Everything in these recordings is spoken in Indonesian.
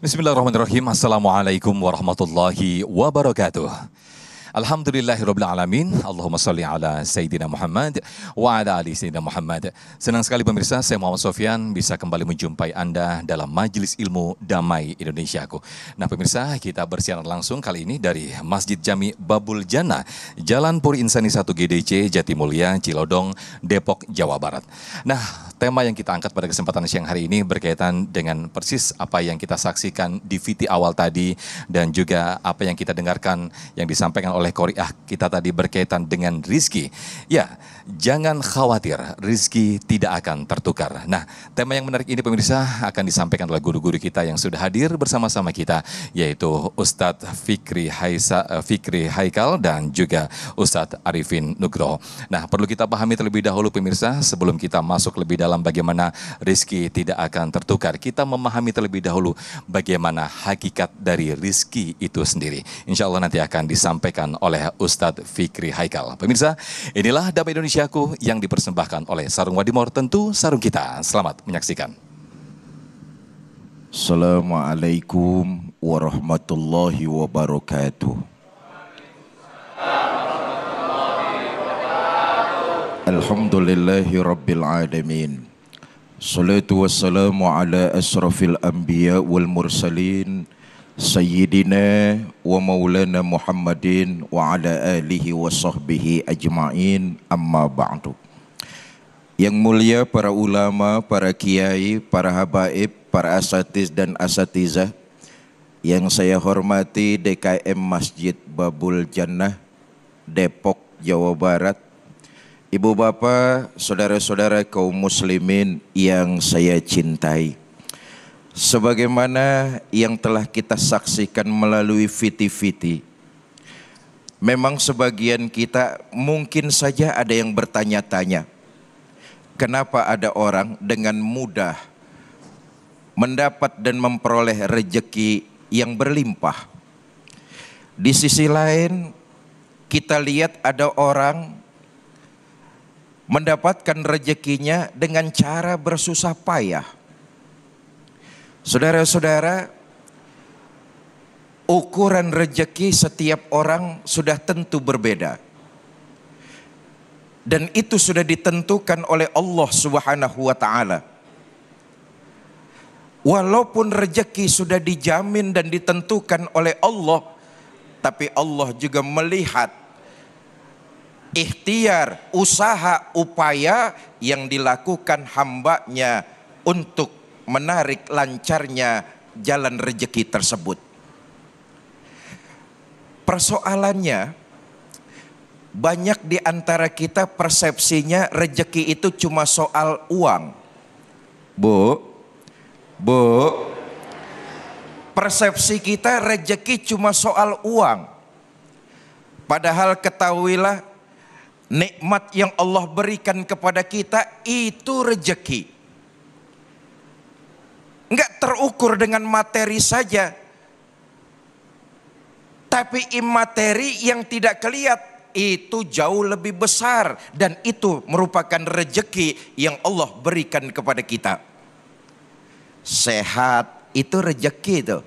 Bismillahirrahmanirrahim. Assalamualaikum warahmatullahi wabarakatuh. Alhamdulillahirabbil alamin. Allahumma shalli ala Sayyidina Muhammad wa ala ali Sayyidina Muhammad. Senang sekali pemirsa, saya Muhammad Sofyan bisa kembali menjumpai Anda dalam Majelis Ilmu Damai Indonesiaku. Nah pemirsa, kita bersiaran langsung kali ini dari Masjid Jami Babul Jannah, Jalan Puri Insani 1 GDC, Jatimulya, Cilodong, Depok, Jawa Barat. Nah, tema yang kita angkat pada kesempatan siang hari ini berkaitan dengan persis apa yang kita saksikan di VT awal tadi dan juga apa yang kita dengarkan yang disampaikan oleh Qori'ah kita tadi berkaitan dengan rizki. Ya, jangan khawatir, rizki tidak akan tertukar. Nah, tema yang menarik ini pemirsa akan disampaikan oleh guru-guru kita yang sudah hadir bersama-sama kita, yaitu Ustadz Fikri Haikal dan juga Ustadz Arifin Nugroho. Nah, perlu kita pahami terlebih dahulu pemirsa, sebelum kita masuk lebih dalam bagaimana rizki tidak akan tertukar, kita memahami terlebih dahulu bagaimana hakikat dari rizki itu sendiri. Insya Allah nanti akan disampaikan oleh Ustadz Fikri Haikal. Pemirsa, inilah Damai Indonesiaku yang dipersembahkan oleh Sarung Wadimor, tentu sarung kita. Selamat menyaksikan. Assalamualaikum warahmatullahi wabarakatuh. Alhamdulillahi rabbil alamin. Salatu wassalamu ala asrafil anbiya wal mursalin Sayyidina wa maulana Muhammadin wa ala alihi wa sahbihi ajma'in, amma ba'du. Yang mulia para ulama, para kiai, para habaib, para asatiz dan asatizah yang saya hormati, DKM Masjid Babul Jannah, Depok, Jawa Barat, ibu bapak, saudara-saudara kaum muslimin yang saya cintai. Sebagaimana yang telah kita saksikan melalui VT-VT, memang sebagian kita mungkin saja ada yang bertanya-tanya, kenapa ada orang dengan mudah mendapat dan memperoleh rejeki yang berlimpah. Di sisi lain, kita lihat ada orang mendapatkan rejekinya dengan cara bersusah payah. Saudara-saudara, ukuran rejeki setiap orang sudah tentu berbeda. Dan itu sudah ditentukan oleh Allah Subhanahu wa ta'ala. Walaupun rejeki sudah dijamin dan ditentukan oleh Allah, tapi Allah juga melihat ikhtiar, usaha, upaya yang dilakukan hambanya untuk menarik lancarnya jalan rejeki tersebut. Persoalannya, banyak di antara kita persepsinya rejeki itu cuma soal uang. Bu, persepsi kita rejeki cuma soal uang. Padahal ketahuilah, nikmat yang Allah berikan kepada kita itu rejeki. Enggak terukur dengan materi saja, tapi imateri yang tidak kelihatan itu jauh lebih besar, dan itu merupakan rejeki yang Allah berikan kepada kita. Sehat itu rejeki itu.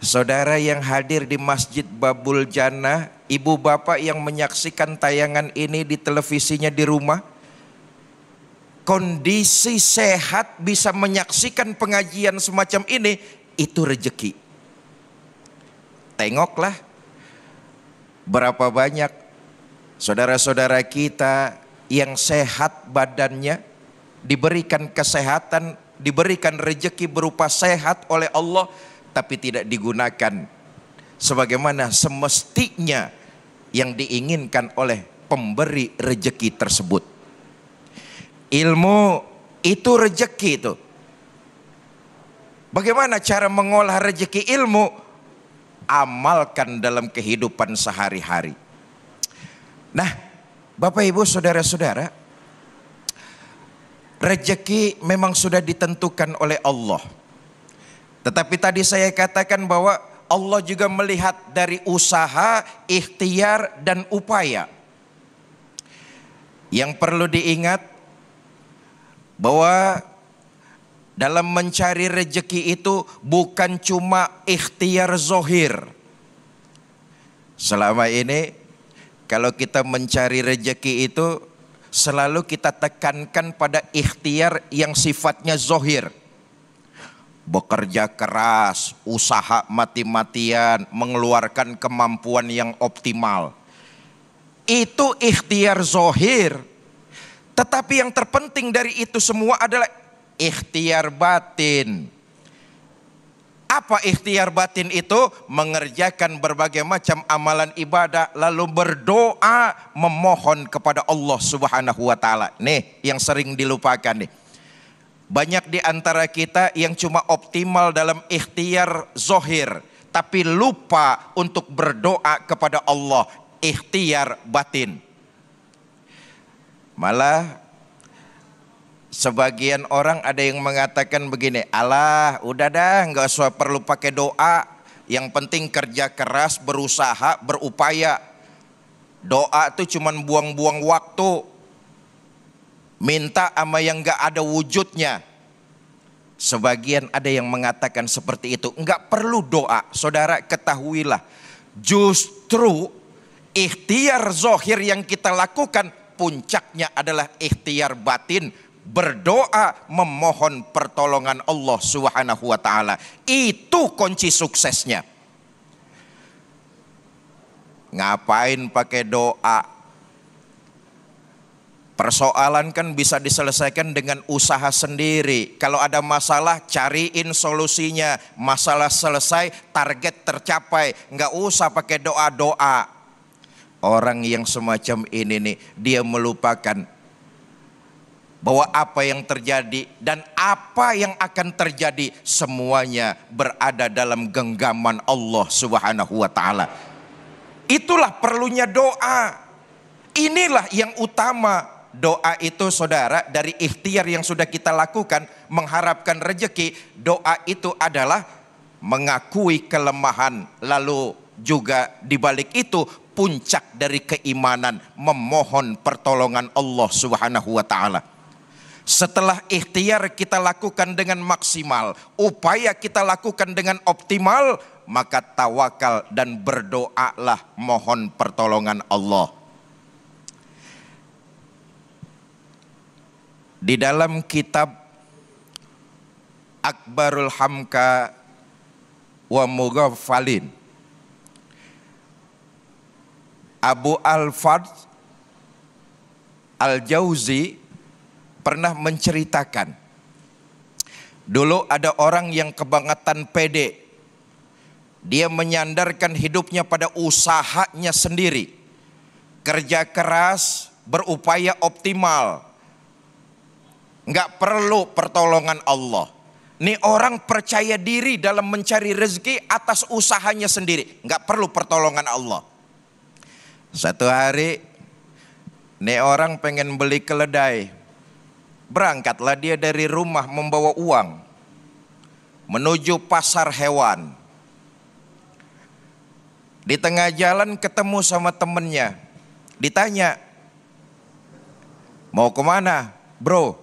Saudara yang hadir di Masjid Babul Jannah, ibu bapak yang menyaksikan tayangan ini di televisinya di rumah, kondisi sehat bisa menyaksikan pengajian semacam ini, itu rejeki. Tengoklah berapa banyak saudara-saudara kita yang sehat badannya, diberikan kesehatan, diberikan rejeki berupa sehat oleh Allah, tapi tidak digunakan sebagaimana semestinya yang diinginkan oleh pemberi rejeki tersebut. Ilmu itu rejeki itu. Bagaimana cara mengolah rejeki ilmu? Amalkan dalam kehidupan sehari-hari. Nah, Bapak Ibu saudara-saudara, rejeki memang sudah ditentukan oleh Allah. Tetapi tadi saya katakan bahwa Allah juga melihat dari usaha, ikhtiar, dan upaya. Yang perlu diingat bahwa dalam mencari rezeki itu bukan cuma ikhtiar zohir. Selama ini kalau kita mencari rezeki itu selalu kita tekankan pada ikhtiar yang sifatnya zohir. Bekerja keras, usaha mati-matian, mengeluarkan kemampuan yang optimal. Itu ikhtiar zohir. Tetapi yang terpenting dari itu semua adalah ikhtiar batin. Apa ikhtiar batin itu? Mengerjakan berbagai macam amalan ibadah, lalu berdoa memohon kepada Allah Subhanahu wa taala. Nih yang sering dilupakan nih. Banyak di antara kita yang cuma optimal dalam ikhtiar zohir, tapi lupa untuk berdoa kepada Allah, ikhtiar batin. Malah sebagian orang ada yang mengatakan begini, alah udah dah nggak usah perlu pakai doa, yang penting kerja keras, berusaha, berupaya. Doa itu cuman buang-buang waktu, minta sama yang nggak ada wujudnya. Sebagian ada yang mengatakan seperti itu, nggak perlu doa. Saudara ketahuilah, justru ikhtiar zohir yang kita lakukan puncaknya adalah ikhtiar batin, berdoa memohon pertolongan Allah Subhanahu wa taala. Itu kunci suksesnya. Ngapain pakai doa? Persoalan kan bisa diselesaikan dengan usaha sendiri. Kalau ada masalah, cariin solusinya. Masalah selesai, target tercapai. Nggak usah pakai doa-doa. Orang yang semacam ini nih, dia melupakan bahwa apa yang terjadi dan apa yang akan terjadi semuanya berada dalam genggaman Allah Subhanahu wa taala. Itulah perlunya doa. Inilah yang utama. Doa itu saudara, dari ikhtiar yang sudah kita lakukan mengharapkan rezeki, doa itu adalah mengakui kelemahan, lalu juga dibalik itu puncak dari keimanan, memohon pertolongan Allah Subhanahu wa taala. Setelah ikhtiar kita lakukan dengan maksimal, upaya kita lakukan dengan optimal, maka tawakal dan berdoalah mohon pertolongan Allah. Di dalam kitab Akbarul Hamka wa Mughaffalin, Abu Al-Fadl Al-Jauzi pernah menceritakan, dulu ada orang yang kebangetan pede. Dia menyandarkan hidupnya pada usahanya sendiri, kerja keras, berupaya optimal, nggak perlu pertolongan Allah. Nih orang percaya diri dalam mencari rezeki atas usahanya sendiri, nggak perlu pertolongan Allah. Satu hari, nih orang pengen beli keledai. Berangkatlah dia dari rumah membawa uang menuju pasar hewan. Di tengah jalan ketemu sama temennya. Ditanya, mau kemana bro?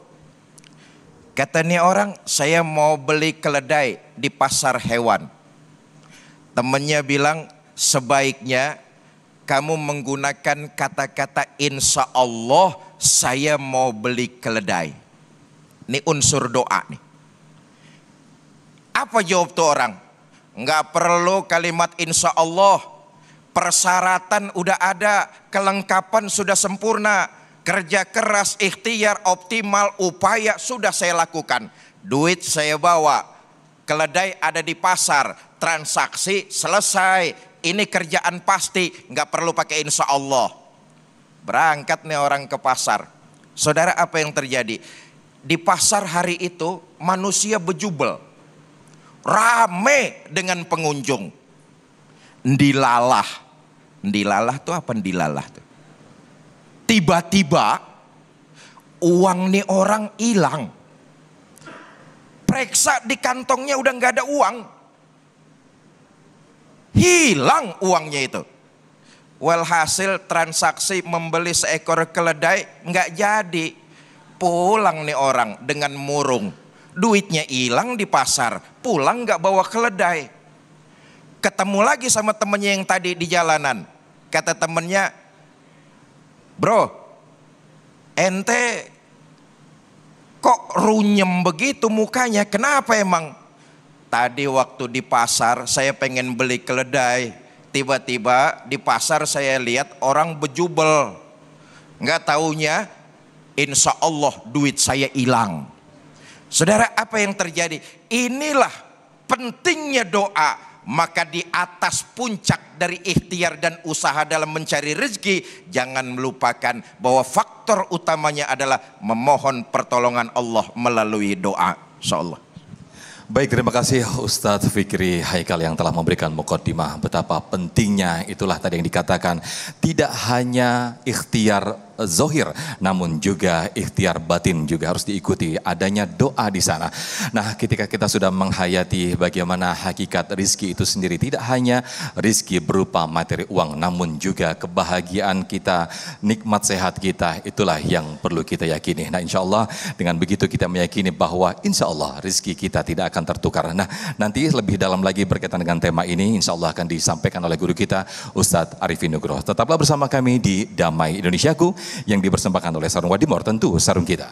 Kata nih orang, saya mau beli keledai di pasar hewan. Temennya bilang, sebaiknya kamu menggunakan kata-kata insya Allah saya mau beli keledai. Ini unsur doa nih. Apa jawab tuh orang? Nggak perlu kalimat insya Allah. Persyaratan udah ada, kelengkapan sudah sempurna. Kerja keras, ikhtiar, optimal, upaya sudah saya lakukan. Duit saya bawa, keledai ada di pasar, transaksi selesai. Ini kerjaan pasti, nggak perlu pakai insya Allah. Berangkat nih orang ke pasar. Saudara, apa yang terjadi? Di pasar hari itu manusia bejubel, rame dengan pengunjung. Ndilalah, ndilalah tuh apa ndilalah tuh? Tiba-tiba uang nih orang hilang. Periksa di kantongnya udah nggak ada uang. Hilang uangnya itu. Walhasil transaksi membeli seekor keledai nggak jadi. Pulang nih orang dengan murung. duitnya hilang di pasar, pulang nggak bawa keledai. Ketemu lagi sama temennya yang tadi di jalanan. Kata temennya, bro, ente kok runyem begitu mukanya, kenapa emang? Tadi waktu di pasar saya pengen beli keledai, tiba-tiba di pasar saya lihat orang bejubel. Nggak taunya, insya Allah duit saya hilang. Saudara, apa yang terjadi? Inilah pentingnya doa. Maka di atas puncak dari ikhtiar dan usaha dalam mencari rezeki, jangan melupakan bahwa faktor utamanya adalah memohon pertolongan Allah melalui doa. Insyaallah. Baik, terima kasih Ustadz Fikri Haikal yang telah memberikan mukaddimah betapa pentingnya itulah tadi yang dikatakan, tidak hanya ikhtiar zohir, namun juga ikhtiar batin juga harus diikuti adanya doa di sana. Nah, ketika kita sudah menghayati bagaimana hakikat rizki itu sendiri, tidak hanya rizki berupa materi uang, namun juga kebahagiaan kita, nikmat sehat kita, itulah yang perlu kita yakini. Nah, insya Allah dengan begitu kita meyakini bahwa insya Allah rizki kita tidak akan tertukar. Nah, nanti lebih dalam lagi berkaitan dengan tema ini, insya Allah akan disampaikan oleh guru kita, Ustadz Arifin Nugroho. Tetaplah bersama kami di Damai Indonesiaku, yang dipersembahkan oleh Sarung Wadimor, tentu sarung kita.